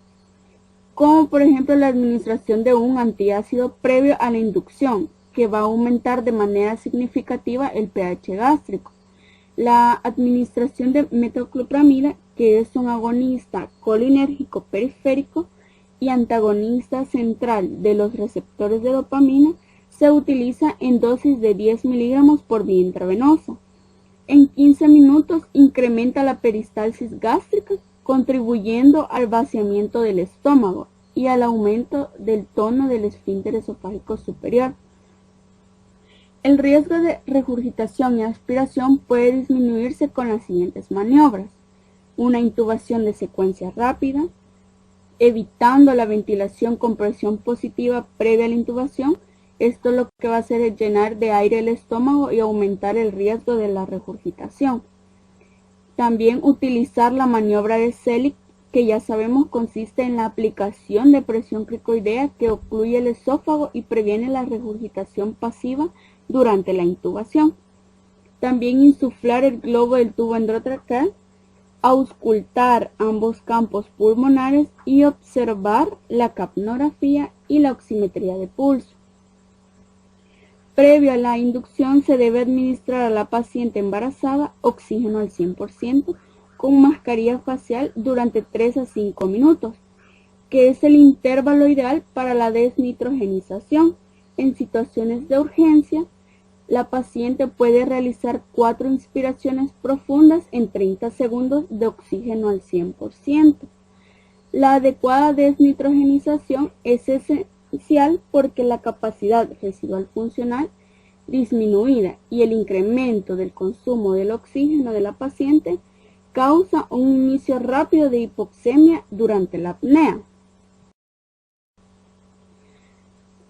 como por ejemplo la administración de un antiácido previo a la inducción, que va a aumentar de manera significativa el pH gástrico. La administración de metoclopramida, que es un agonista colinérgico periférico y antagonista central de los receptores de dopamina, se utiliza en dosis de 10 miligramos por vía intravenosa. En 15 minutos incrementa la peristalsis gástrica, contribuyendo al vaciamiento del estómago y al aumento del tono del esfínter esofágico superior. El riesgo de regurgitación y aspiración puede disminuirse con las siguientes maniobras: una intubación de secuencia rápida, evitando la ventilación con presión positiva previa a la intubación. Esto lo que va a hacer es llenar de aire el estómago y aumentar el riesgo de la regurgitación. También utilizar la maniobra de Selig, que ya sabemos consiste en la aplicación de presión cricoidea que ocluye el esófago y previene la regurgitación pasiva durante la intubación. También insuflar el globo del tubo endotraqueal, auscultar ambos campos pulmonares y observar la capnografía y la oximetría de pulso. Previo a la inducción se debe administrar a la paciente embarazada oxígeno al 100% con mascarilla facial durante 3 a 5 minutos, que es el intervalo ideal para la desnitrogenización. En situaciones de urgencia, la paciente puede realizar 4 inspiraciones profundas en 30 segundos de oxígeno al 100%. La adecuada desnitrogenización es esencial porque la capacidad residual funcional disminuida y el incremento del consumo del oxígeno de la paciente causa un inicio rápido de hipoxemia durante la apnea.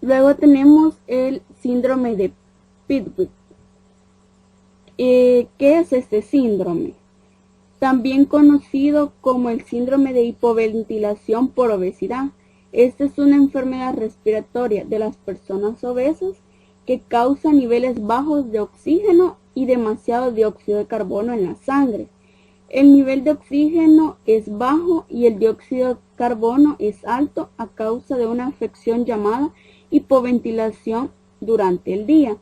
Luego tenemos el síndrome de Pittwig. ¿Qué es este síndrome? También conocido como el síndrome de hipoventilación por obesidad. Esta es una enfermedad respiratoria de las personas obesas que causa niveles bajos de oxígeno y demasiado dióxido de carbono en la sangre. El nivel de oxígeno es bajo y el dióxido de carbono es alto a causa de una afección llamada hipoventilación durante el día.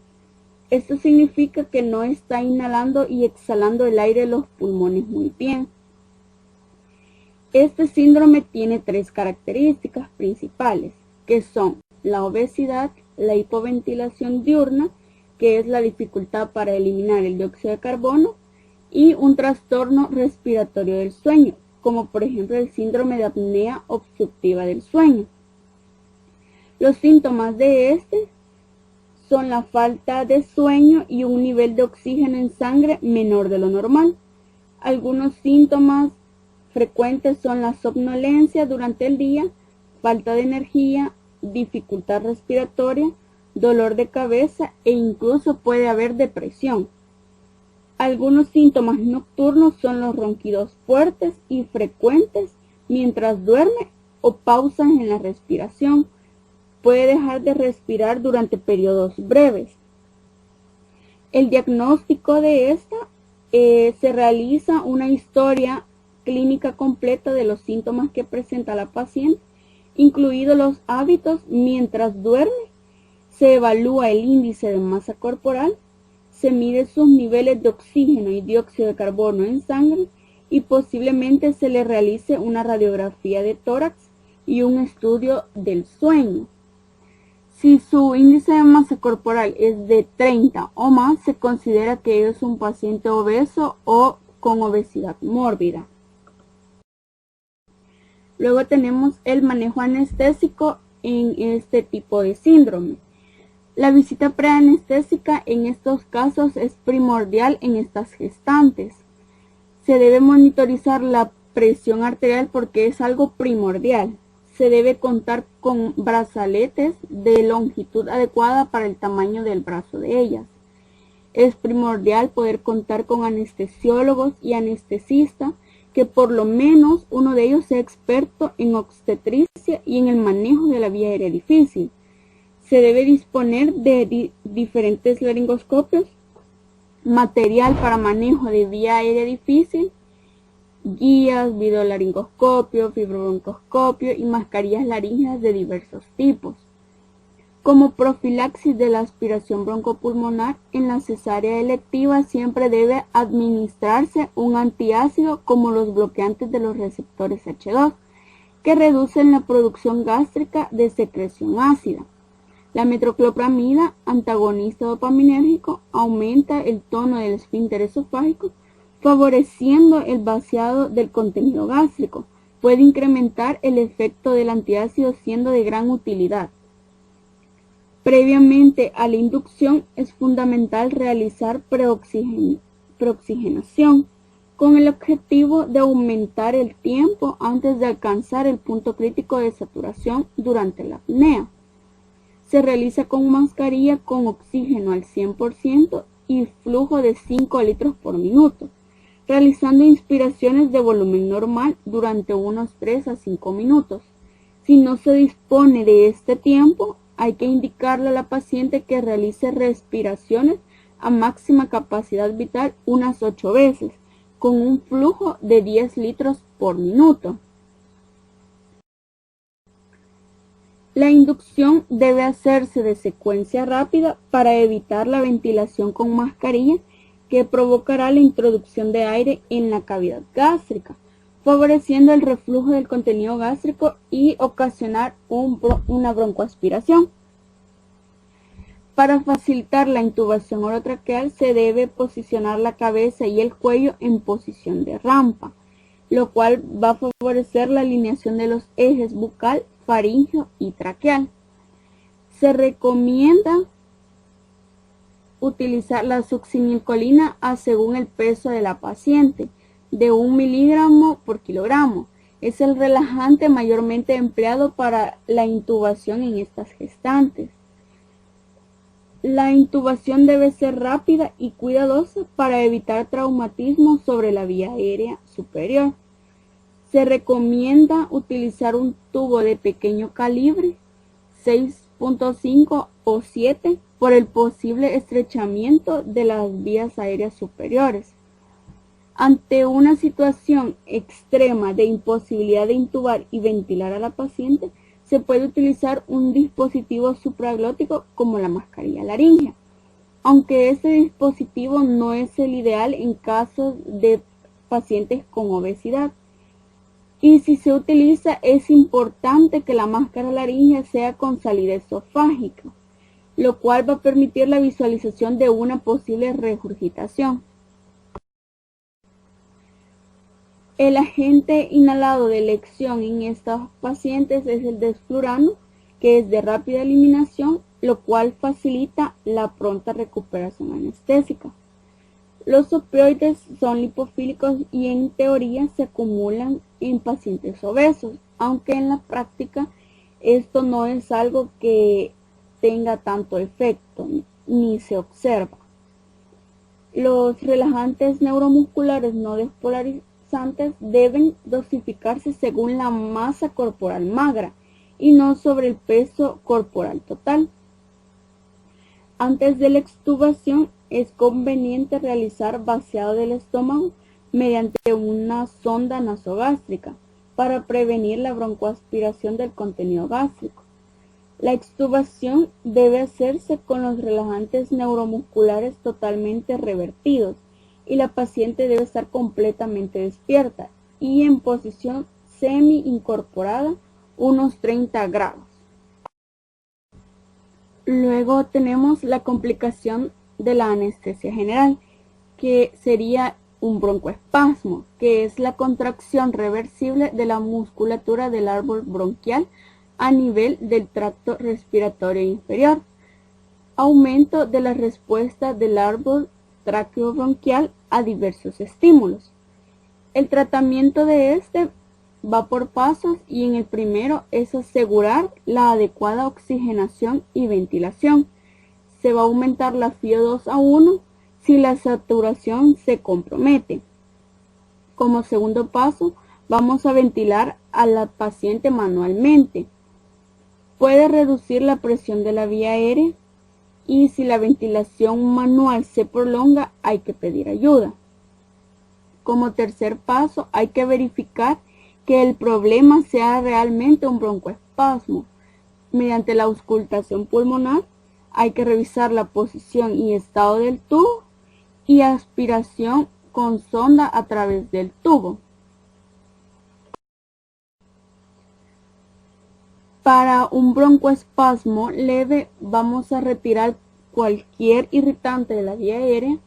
Esto significa que no está inhalando y exhalando el aire de los pulmones muy bien. Este síndrome tiene 3 características principales, que son la obesidad, la hipoventilación diurna, que es la dificultad para eliminar el dióxido de carbono, y un trastorno respiratorio del sueño, como por ejemplo el síndrome de apnea obstructiva del sueño. Los síntomas de este son la falta de sueño y un nivel de oxígeno en sangre menor de lo normal. Algunos síntomas frecuentes son la somnolencia durante el día, falta de energía, dificultad respiratoria, dolor de cabeza e incluso puede haber depresión. Algunos síntomas nocturnos son los ronquidos fuertes y frecuentes mientras duerme o pausas en la respiración. Puede dejar de respirar durante periodos breves. El diagnóstico de esta se realiza una historia clínica completa de los síntomas que presenta la paciente, incluidos los hábitos mientras duerme. Se evalúa el índice de masa corporal, se mide sus niveles de oxígeno y dióxido de carbono en sangre y posiblemente se le realice una radiografía de tórax y un estudio del sueño. Si su índice de masa corporal es de 30 o más, se considera que es un paciente obeso o con obesidad mórbida. Luego tenemos el manejo anestésico en este tipo de síndrome. La visita preanestésica en estos casos es primordial en estas gestantes. Se debe monitorizar la presión arterial porque es algo primordial. se debe contar con brazaletes de longitud adecuada para el tamaño del brazo de ellas. Es primordial poder contar con anestesiólogos y anestesistas, que por lo menos uno de ellos sea experto en obstetricia y en el manejo de la vía aérea difícil. Se debe disponer de diferentes laringoscopios, material para manejo de vía aérea difícil, guías, videolaringoscopio, fibrobroncoscopio y mascarillas laríngeas de diversos tipos. Como profilaxis de la aspiración broncopulmonar, en la cesárea electiva siempre debe administrarse un antiácido como los bloqueantes de los receptores H2, que reducen la producción gástrica de secreción ácida. La metoclopramida, antagonista dopaminérgico, aumenta el tono del esfínter esofágico, favoreciendo el vaciado del contenido gástrico. Puede incrementar el efecto del antiácido, siendo de gran utilidad. Previamente a la inducción es fundamental realizar preoxigenación con el objetivo de aumentar el tiempo antes de alcanzar el punto crítico de saturación durante la apnea. Se realiza con mascarilla con oxígeno al 100% y flujo de 5 litros por minuto, realizando inspiraciones de volumen normal durante unos 3 a 5 minutos. Si no se dispone de este tiempo, hay que indicarle a la paciente que realice respiraciones a máxima capacidad vital unas 8 veces, con un flujo de 10 litros por minuto. La inducción debe hacerse de secuencia rápida para evitar la ventilación con mascarilla, que provocará la introducción de aire en la cavidad gástrica, favoreciendo el reflujo del contenido gástrico y ocasionar una broncoaspiración. Para facilitar la intubación orotraqueal se debe posicionar la cabeza y el cuello en posición de rampa, lo cual va a favorecer la alineación de los ejes bucal, faríngeo y traqueal. Se recomienda utilizar la succinilcolina según el peso de la paciente, de 1 miligramo por kilogramo. Es el relajante mayormente empleado para la intubación en estas gestantes. La intubación debe ser rápida y cuidadosa para evitar traumatismo sobre la vía aérea superior. Se recomienda utilizar un tubo de pequeño calibre, 6.5 o 7, por el posible estrechamiento de las vías aéreas superiores. Ante una situación extrema de imposibilidad de intubar y ventilar a la paciente, se puede utilizar un dispositivo supraglótico como la mascarilla laríngea, aunque este dispositivo no es el ideal en casos de pacientes con obesidad. Y si se utiliza, es importante que la máscara laríngea sea con salida esofágica, lo cual va a permitir la visualización de una posible regurgitación. El agente inhalado de elección en estos pacientes es el desflurano, que es de rápida eliminación, lo cual facilita la pronta recuperación anestésica. Los opioides son lipofílicos y en teoría se acumulan en pacientes obesos, aunque en la práctica esto no es algo que tenga tanto efecto ni se observa. Los relajantes neuromusculares no despolarizantes deben dosificarse según la masa corporal magra y no sobre el peso corporal total. Antes de la extubación es conveniente realizar vaciado del estómago mediante una sonda nasogástrica para prevenir la broncoaspiración del contenido gástrico. La extubación debe hacerse con los relajantes neuromusculares totalmente revertidos y la paciente debe estar completamente despierta y en posición semi-incorporada unos 30 grados. Luego tenemos la complicación de la anestesia general, que sería un broncoespasmo, que es la contracción reversible de la musculatura del árbol bronquial a nivel del tracto respiratorio inferior. Aumento de la respuesta del árbol traqueobronquial a diversos estímulos. El tratamiento de este va por pasos y en el primero es asegurar la adecuada oxigenación y ventilación. Se va a aumentar la FiO2 a 1 si la saturación se compromete. Como segundo paso, vamos a ventilar a la paciente manualmente. Puede reducir la presión de la vía aérea y si la ventilación manual se prolonga, hay que pedir ayuda. Como tercer paso, hay que verificar que el problema sea realmente un broncoespasmo. Mediante la auscultación pulmonar, hay que revisar la posición y estado del tubo y aspiración con sonda a través del tubo. Para un broncoespasmo leve vamos a retirar cualquier irritante de la vía aérea,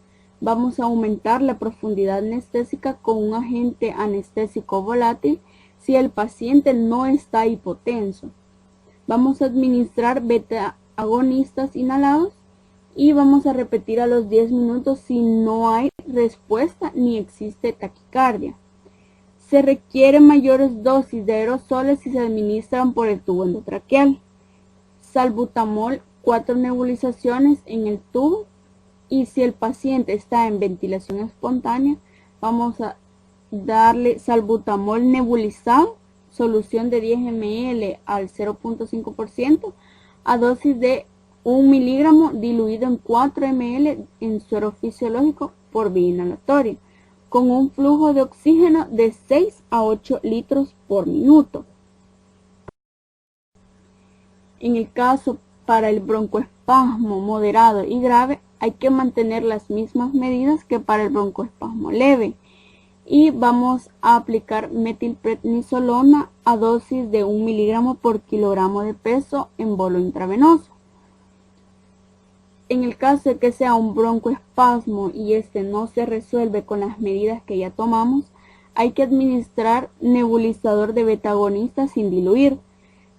vamos a aumentar la profundidad anestésica con un agente anestésico volátil si el paciente no está hipotenso. Vamos a administrar beta-agonistas inhalados y vamos a repetir a los 10 minutos si no hay respuesta ni existe taquicardia. Se requieren mayores dosis de aerosoles si se administran por el tubo endotraqueal. Salbutamol 4 nebulizaciones en el tubo y si el paciente está en ventilación espontánea, vamos a darle salbutamol nebulizado, solución de 10 ml al 0.5% a dosis de 1 miligramo diluido en 4 ml en suero fisiológico por vía inhalatoria, con un flujo de oxígeno de 6 a 8 litros por minuto. En el caso para el broncoespasmo moderado y grave, hay que mantener las mismas medidas que para el broncoespasmo leve y vamos a aplicar metilprednisolona a dosis de 1 miligramo por kilogramo de peso en bolo intravenoso. En el caso de que sea un broncoespasmo y este no se resuelve con las medidas que ya tomamos, hay que administrar nebulizador de beta-agonista sin diluir.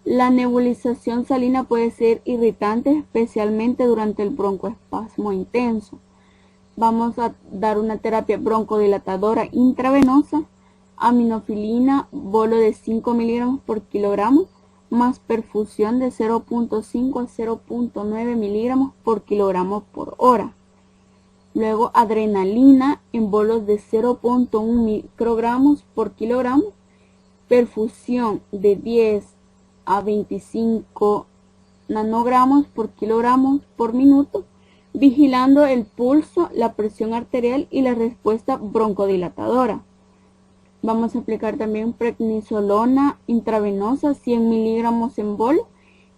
La nebulización salina puede ser irritante, especialmente durante el broncoespasmo intenso. Vamos a dar una terapia broncodilatadora intravenosa, aminofilina, bolo de 5 miligramos por kilogramo, más perfusión de 0.5 a 0.9 miligramos por kilogramo por hora. Luego adrenalina en bolos de 0.1 microgramos por kilogramo, perfusión de 10 a 25 nanogramos por kilogramo por minuto, vigilando el pulso, la presión arterial y la respuesta broncodilatadora. Vamos a aplicar también prednisolona intravenosa 100 miligramos en bolo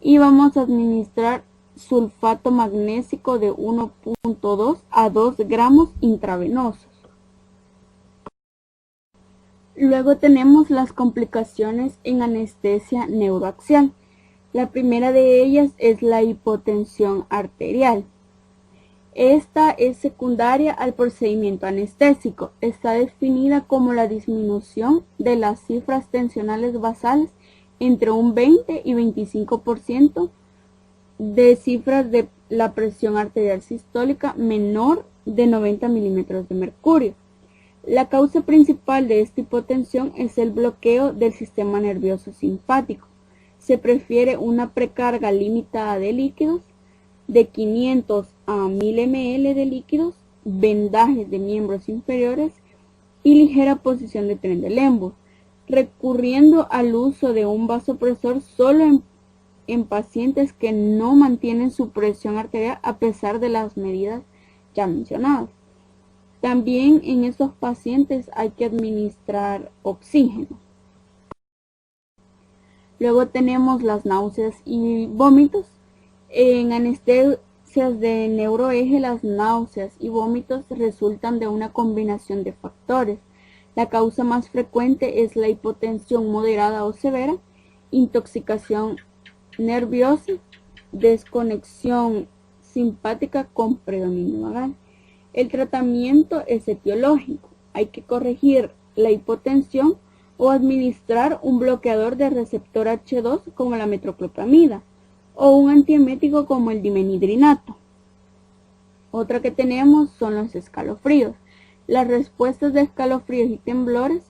y vamos a administrar sulfato magnésico de 1.2 a 2 gramos intravenosos. Luego tenemos las complicaciones en anestesia neuroaxial. La primera de ellas es la hipotensión arterial. Esta es secundaria al procedimiento anestésico. Está definida como la disminución de las cifras tensionales basales entre un 20 y 25% de cifras de la presión arterial sistólica menor de 90 milímetros de mercurio. La causa principal de esta hipotensión es el bloqueo del sistema nervioso simpático. Se prefiere una precarga limitada de líquidos de 500 a 1000 ml de líquidos, vendajes de miembros inferiores y ligera posición de Trendelenburg, recurriendo al uso de un vasopresor solo en pacientes que no mantienen su presión arterial a pesar de las medidas ya mencionadas. También en estos pacientes hay que administrar oxígeno. Luego tenemos las náuseas y vómitos. En anestesias de neuroeje, las náuseas y vómitos resultan de una combinación de factores. La causa más frecuente es la hipotensión moderada o severa, intoxicación nerviosa, desconexión simpática con predominio vagal. El tratamiento es etiológico. Hay que corregir la hipotensión o administrar un bloqueador de receptor H2 como la metoclopramida o un antiemético como el dimenhidrinato. Otra que tenemos son los escalofríos. Las respuestas de escalofríos y temblores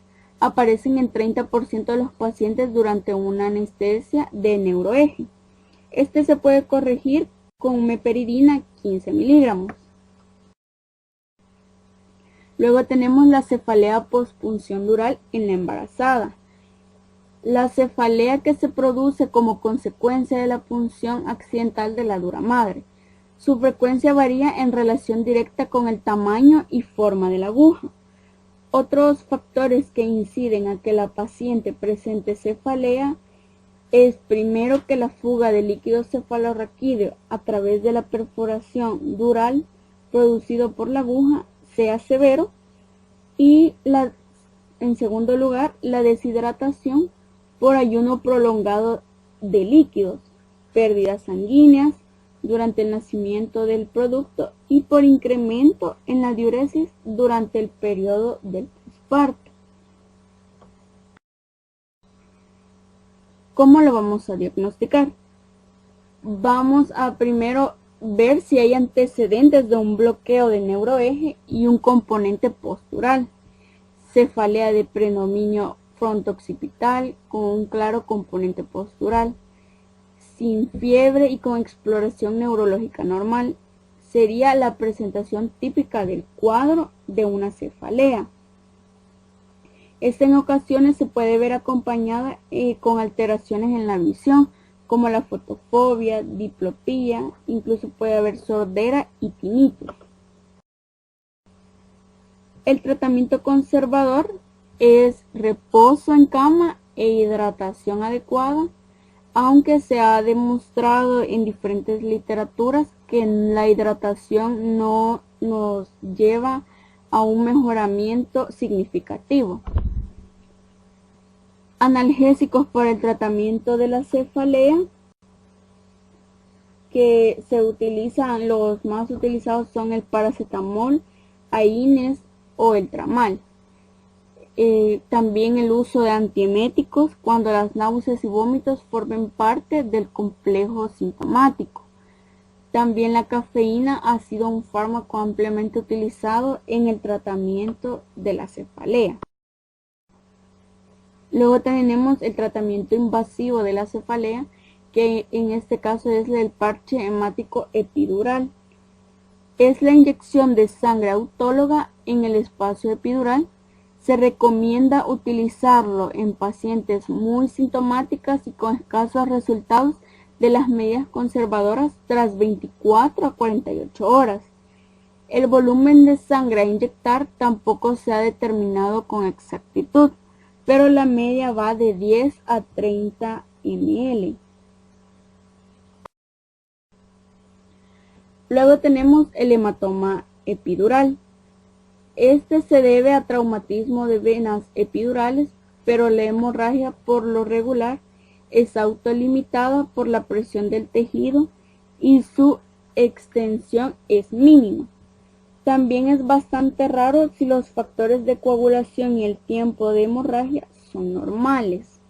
aparecen en 30% de los pacientes durante una anestesia de neuroeje. Este se puede corregir con meperidina 15 miligramos. Luego tenemos la cefalea postpunción dural en la embarazada. La cefalea que se produce como consecuencia de la punción accidental de la dura madre. Su frecuencia varía en relación directa con el tamaño y forma de la aguja. Otros factores que inciden a que la paciente presente cefalea es primero que la fuga de líquido cefalorraquídeo a través de la perforación dural producido por la aguja sea severo y en segundo lugar la deshidratación por ayuno prolongado de líquidos, pérdidas sanguíneas durante el nacimiento del producto y por incremento en la diuresis durante el periodo del posparto. ¿Cómo lo vamos a diagnosticar? Vamos a primero ver si hay antecedentes de un bloqueo de neuroeje y un componente postural, cefalea de predominio fronto-occipital con un claro componente postural, sin fiebre y con exploración neurológica normal, sería la presentación típica del cuadro de una cefalea. Esta en ocasiones se puede ver acompañada con alteraciones en la visión, como la fotofobia, diplopía, incluso puede haber sordera y tinnitus. El tratamiento conservador es reposo en cama e hidratación adecuada, aunque se ha demostrado en diferentes literaturas que la hidratación no nos lleva a un mejoramiento significativo. Analgésicos para el tratamiento de la cefalea que se utilizan, los más utilizados son el paracetamol, AINES o el tramal. También el uso de antieméticos cuando las náuseas y vómitos formen parte del complejo sintomático. También la cafeína ha sido un fármaco ampliamente utilizado en el tratamiento de la cefalea. Luego tenemos el tratamiento invasivo de la cefalea, que en este caso es el parche hemático epidural. Es la inyección de sangre autóloga en el espacio epidural. Se recomienda utilizarlo en pacientes muy sintomáticas y con escasos resultados de las medidas conservadoras tras 24 a 48 horas. El volumen de sangre a inyectar tampoco se ha determinado con exactitud, pero la media va de 10 a 30 ml. Luego tenemos el hematoma epidural. Este se debe a traumatismo de venas epidurales, pero la hemorragia por lo regular es autolimitada por la presión del tejido y su extensión es mínima. También es bastante raro si los factores de coagulación y el tiempo de hemorragia son normales.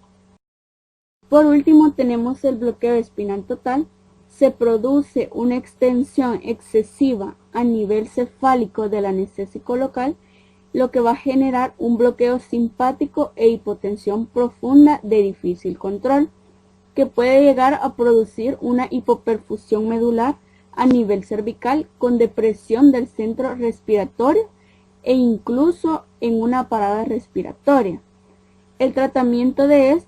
Por último tenemos el bloqueo espinal total. Se produce una extensión excesiva a nivel cefálico del anestésico local, lo que va a generar un bloqueo simpático e hipotensión profunda de difícil control, que puede llegar a producir una hipoperfusión medular a nivel cervical con depresión del centro respiratorio e incluso en una parada respiratoria. El tratamiento de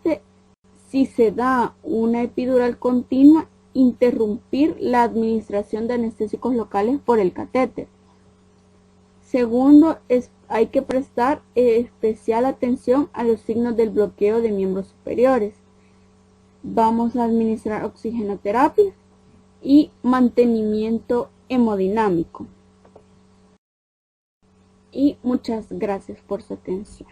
si se da una epidural continua, interrumpir la administración de anestésicos locales por el catéter. Segundo, hay que prestar especial atención a los signos del bloqueo de miembros superiores. Vamos a administrar oxigenoterapia y mantenimiento hemodinámico. Y muchas gracias por su atención.